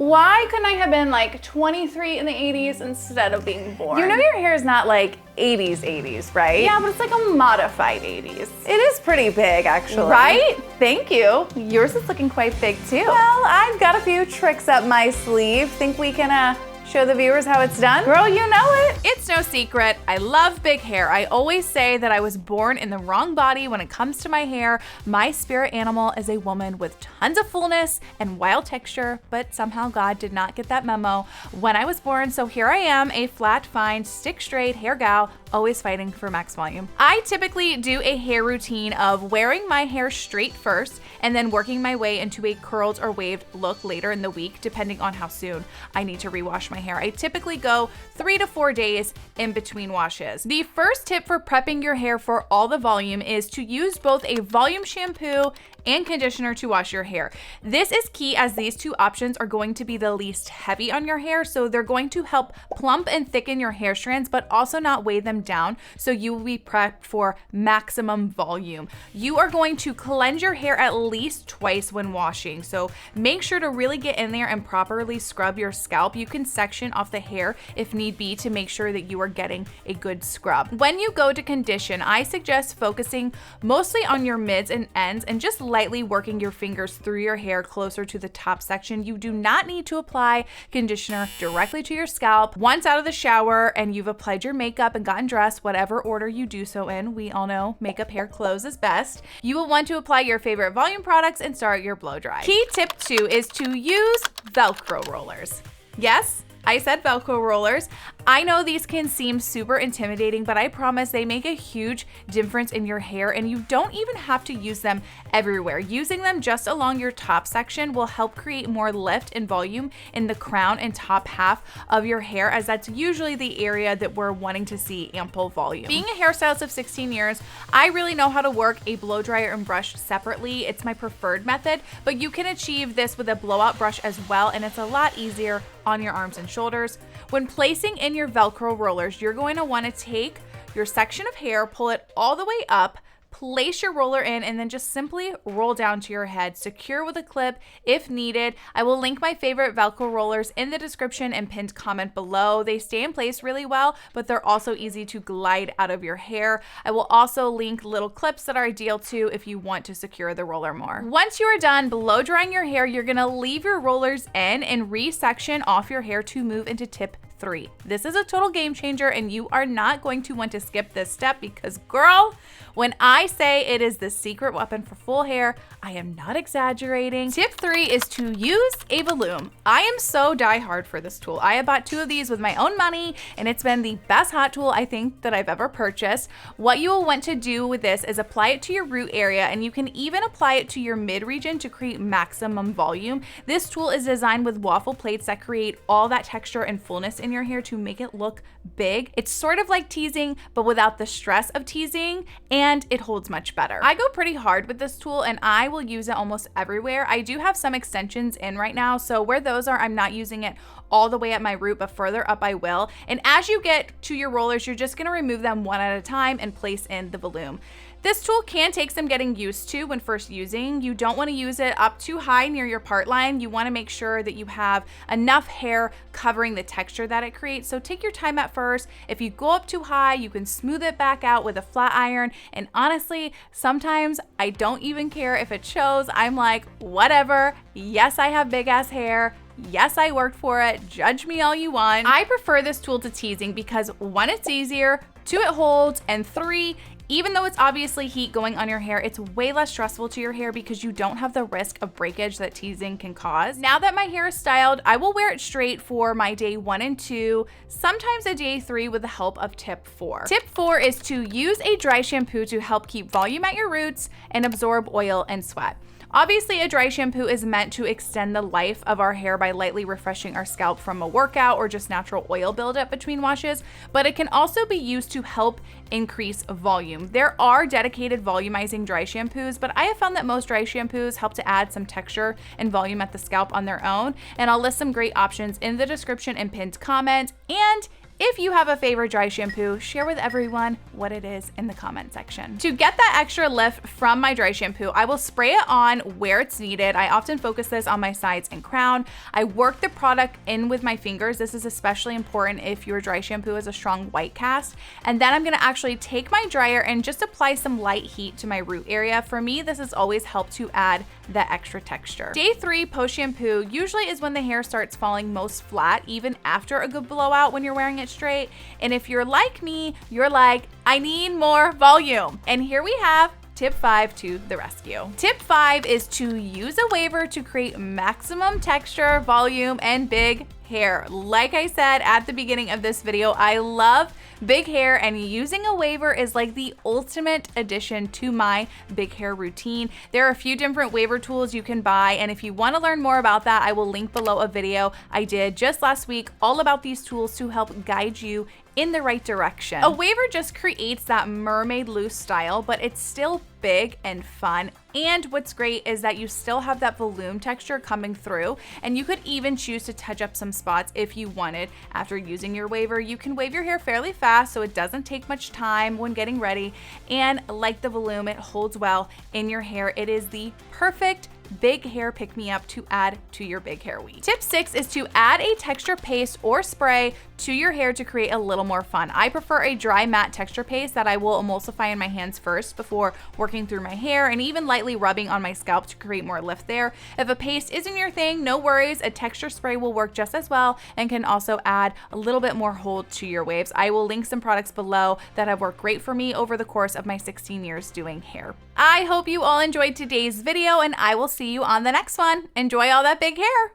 Why couldn't I have been like 23 in the 80s instead of being born? You know your hair is not like 80s, right? Yeah, but it's like a modified 80s. It is pretty big, actually. Right? Thank you. Yours is looking quite big too. Well, I've got a few tricks up my sleeve. Think we can show the viewers how it's done? Girl, you know it. It's no secret, I love big hair. I always say that I was born in the wrong body when it comes to my hair. My spirit animal is a woman with tons of fullness and wild texture, but somehow God did not get that memo when I was born. So here I am, a flat, fine, stick straight hair gal, always fighting for max volume. I typically do a hair routine of wearing my hair straight first and then working my way into a curled or waved look later in the week, depending on how soon I need to rewash my hair. I typically go 3 to 4 days in between washes. The first tip for prepping your hair for all the volume is to use both a volume shampoo and conditioner to wash your hair. This is key as these two options are going to be the least heavy on your hair, so they're going to help plump and thicken your hair strands, but also not weigh them down, so you will be prepped for maximum volume. You are going to cleanse your hair at least twice when washing, so make sure to really get in there and properly scrub your scalp. You can section off the hair if need be to make sure that you are getting a good scrub. When you go to condition, I suggest focusing mostly on your mids and ends and just lightly working your fingers through your hair closer to the top section. You do not need to apply conditioner directly to your scalp. Once out of the shower and you've applied your makeup and gotten dressed, whatever order you do so in, we all know makeup, hair, clothes is best. You will want to apply your favorite volume products and start your blow dry. Key tip 2 is to use Velcro rollers. Yes, I said Velcro rollers. I know these can seem super intimidating, but I promise they make a huge difference in your hair, and you don't even have to use them everywhere. Using them just along your top section will help create more lift and volume in the crown and top half of your hair, as that's usually the area that we're wanting to see ample volume. Being a hairstylist of 16 years, I really know how to work a blow dryer and brush separately. It's my preferred method, but you can achieve this with a blowout brush as well, and it's a lot easier on your arms and shoulders. When placing in your Velcro rollers, you're going to want to take your section of hair, pull it all the way up, place your roller in, and then just simply roll down to your head. Secure with a clip if needed. I will link my favorite Velcro rollers in the description and pinned comment below. They stay in place really well, but they're also easy to glide out of your hair. I will also link little clips that are ideal too if you want to secure the roller more. Once you are done blow drying your hair, you're gonna leave your rollers in and re-section off your hair to move into tip 3. This is a total game changer, and you are not going to want to skip this step because, girl, when I say it is the secret weapon for full hair, I am not exaggerating. Tip 3 is to use a Voloom. I am so die-hard for this tool. I have bought 2 of these with my own money, and it's been the best hot tool I think that I've ever purchased. What you will want to do with this is apply it to your root area, and you can even apply it to your mid region to create maximum volume. This tool is designed with waffle plates that create all that texture and fullness in your hair to make it look big. It's sort of like teasing, but without the stress of teasing, and it holds much better. I go pretty hard with this tool, and I will use it almost everywhere. I do have some extensions in right now, so where those are, I'm not using it all the way at my root, but further up I will. And as you get to your rollers, you're just gonna remove them one at a time and place in the Voloom. This tool can take some getting used to when first using. You don't want to use it up too high near your part line. You want to make sure that you have enough hair covering the texture that it creates. So take your time at first. If you go up too high, you can smooth it back out with a flat iron. And honestly, sometimes I don't even care if it shows. I'm like, whatever. Yes, I have big ass hair. Yes, I worked for it. Judge me all you want. I prefer this tool to teasing because 1, it's easier, 2, it holds, and 3, even though it's obviously heat going on your hair, it's way less stressful to your hair because you don't have the risk of breakage that teasing can cause. Now that my hair is styled, I will wear it straight for my day 1 and 2, sometimes a day 3 with the help of tip 4. Tip 4 is to use a dry shampoo to help keep volume at your roots and absorb oil and sweat. Obviously, a dry shampoo is meant to extend the life of our hair by lightly refreshing our scalp from a workout or just natural oil buildup between washes, but it can also be used to help increase volume. There are dedicated volumizing dry shampoos, but I have found that most dry shampoos help to add some texture and volume at the scalp on their own, and I'll list some great options in the description and pinned comment. And If you have a favorite dry shampoo, share with everyone what it is in the comment section. To get that extra lift from my dry shampoo, I will spray it on where it's needed. I often focus this on my sides and crown. I work the product in with my fingers. This is especially important if your dry shampoo has a strong white cast. And then I'm gonna actually take my dryer and just apply some light heat to my root area. For me, this has always helped to add that extra texture. Day 3 post shampoo usually is when the hair starts falling most flat, even after a good blowout when you're wearing it straight. And if you're like me, you're like, I need more volume. And here we have tip 5 to the rescue. Tip 5 is to use a waver to create maximum texture, volume, and big hair. Like I said at the beginning of this video, I love big hair, and using a waver is like the ultimate addition to my big hair routine. There are a few different waver tools you can buy, and if you want to learn more about that, I will link below a video I did just last week all about these tools to help guide you in the right direction. A waver just creates that mermaid loose style, but it's still big and fun. And what's great is that you still have that volume texture coming through, and you could even choose to touch up some spots if you wanted. After using your waver, you can wave your hair fairly fast so it doesn't take much time when getting ready. And like the Voloom, it holds well in your hair. It is the perfect big hair pick-me-up to add to your big hair week. Tip 6 is to add a texture paste or spray to your hair to create a little more fun. I prefer a dry matte texture paste that I will emulsify in my hands first before working through my hair and even lightly rubbing on my scalp to create more lift there. If a paste isn't your thing, no worries. A texture spray will work just as well and can also add a little bit more hold to your waves. I will link some products below that have worked great for me over the course of my 16 years doing hair. I hope you all enjoyed today's video, and I will see you on the next one. Enjoy all that big hair.